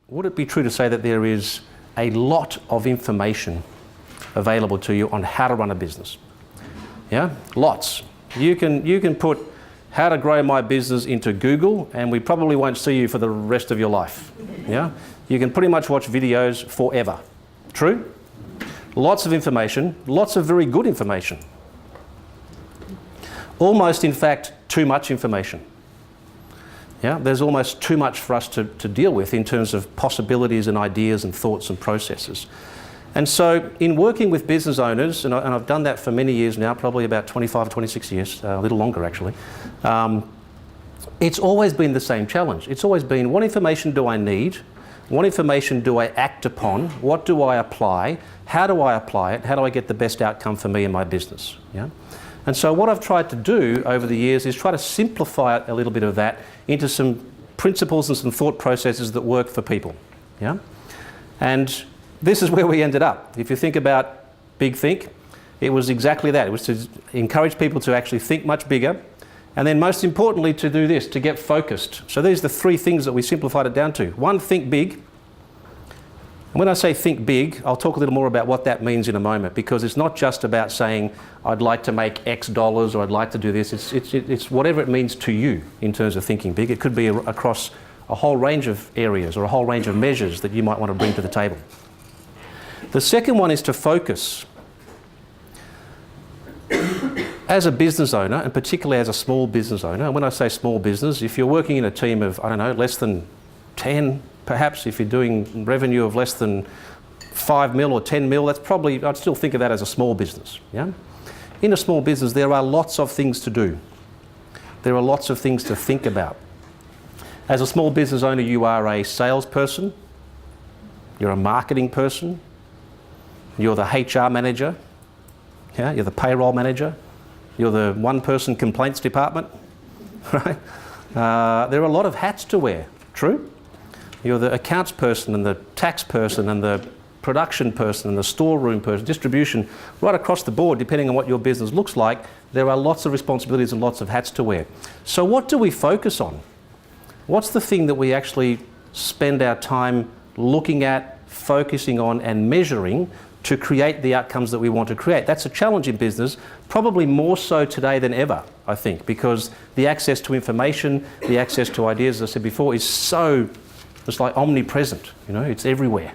would it be true to say that there is a lot of information available to you on how to run a business? Yeah, lots. You can put how to grow my business into Google and we probably won't see you for the rest of your life. Yeah, you can pretty much watch videos forever. True? Lots of information, lots of very good information. Almost, in fact, too much information. Yeah, there's almost too much for us to deal with in terms of possibilities and ideas and thoughts and processes. And so in working with business owners, and I've done that for many years now, probably about 25, 26 years, a little longer actually, it's always been the same challenge. It's always been, what information do I need? What information do I act upon? What do I apply? How do I apply it? How do I get the best outcome for me and my business? Yeah? And so what I've tried to do over the years is try to simplify a little bit of that into some principles and some thought processes that work for people. Yeah? And this is where we ended up. If you think about Big Think, it was exactly that. It was to encourage people to actually think much bigger, and then most importantly to do this, to get focused. So these are the three things that we simplified it down to. One, think big. And when I say think big, I'll talk a little more about what that means in a moment, because it's not just about saying, I'd like to make X dollars or I'd like to do this. It's whatever it means to you in terms of thinking big. It could be across a whole range of areas or a whole range of measures that you might want to bring to the table. The second one is to focus. As a business owner, and particularly as a small business owner, and when I say small business, if you're working in a team of, I don't know, less than 10, perhaps if you're doing revenue of less than 5 mil or 10 mil, that's probably, I'd still think of that as a small business. Yeah? In a small business, there are lots of things to do. There are lots of things to think about. As a small business owner, you are a salesperson, you're a marketing person, you're the HR manager, yeah? You're the payroll manager, you're the one-person complaints department, right? There are a lot of hats to wear, true? You're the accounts person and the tax person and the production person and the storeroom person, distribution, right across the board, depending on what your business looks like, there are lots of responsibilities and lots of hats to wear. So what do we focus on? What's the thing that we actually spend our time looking at, focusing on and measuring to create the outcomes that we want to create? That's a challenge in business, probably more so today than ever, I think, because the access to information, the access to ideas, as I said before, is so, it's like omnipresent, you know, it's everywhere.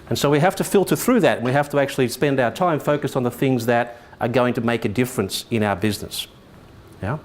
And so we have to filter through that, and we have to actually spend our time focused on the things that are going to make a difference in our business. Yeah?